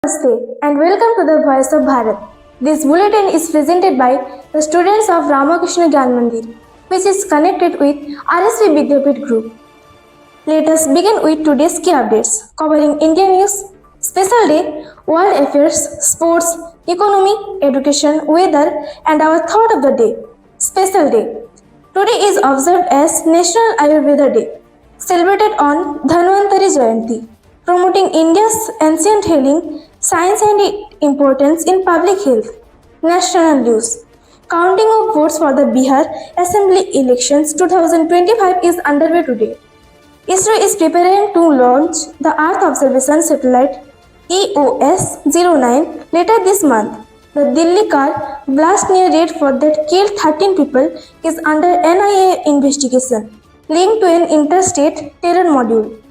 Namaste and welcome to the Voice of Bharat. This bulletin is presented by the students of Ramakrishna Gyan Mandir, which is connected with RSV Vidyapit Group. Let us begin with today's key updates covering Indian news, special day, world affairs, sports, economy, education, weather, and our thought of the day. Special day. Today is observed as National Ayurveda Day, celebrated on Dhanvantari Jayanti, promoting India's ancient healing, science and its importance in public health. National news. Counting of votes for the Bihar Assembly elections 2025 is underway today. ISRO is preparing to launch the Earth Observation Satellite EOS-09 later this month. The Delhi car blast near Red Fort that killed 13 people is under NIA investigation, linked to an interstate terror module.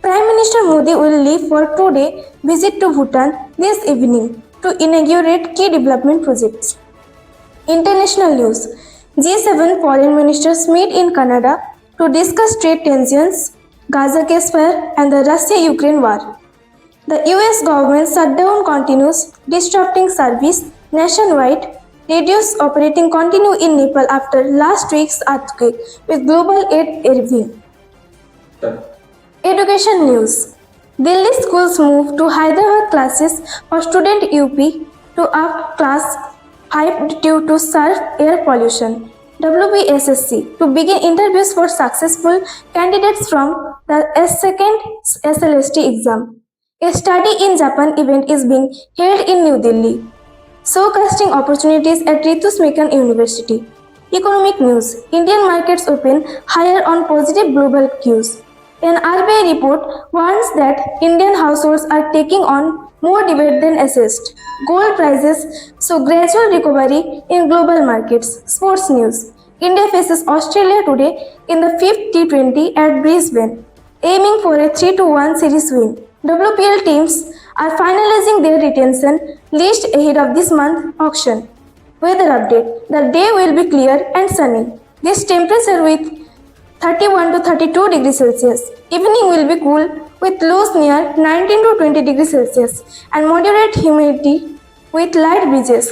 Prime Minister Modi will leave for 2-day visit to Bhutan this evening to inaugurate key development projects. International news. G7 foreign ministers meet in Canada to discuss trade tensions, Gaza ceasefire and the Russia-Ukraine war. The US government shutdown continues, disrupting service nationwide. Radios operating continue in Nepal after last week's earthquake with global aid arriving. Education news. Delhi schools move to Hyderabad classes for student UP to up class 5 due to surge air pollution. WBSSC to begin interviews for successful candidates from the second SLST exam. A study in Japan event is being held in New Delhi. Showcasing opportunities at Ritu Smekhan University. Economic news. Indian markets open higher on positive global cues. An RBI report warns that Indian households are taking on more debt than assessed. Gold prices show gradual recovery in global markets. Sports news. India faces Australia today in the 5th T20 at Brisbane, aiming for a 3-1 series win. WPL teams are finalizing their retention list ahead of this month's auction. Weather update. The day will be clear and sunny. This temperature with 31 to 32 degrees Celsius. Evening will be cool with lows near 19 to 20 degrees Celsius and moderate humidity with light breezes.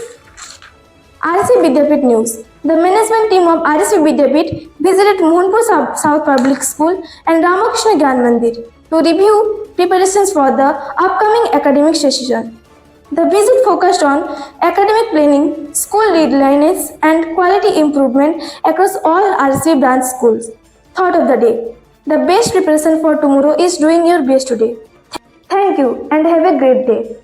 RSV Vidyapit news. The management team of RSV Vidyapit visited Mohanpur South Public School and Ramakrishna Gyan Mandir to review preparations for the upcoming academic session. The visit focused on academic planning, school readiness and quality improvement across all RSV branch schools. Thought of the day. The best preparation for tomorrow is doing your best today. Thank you and have a great day.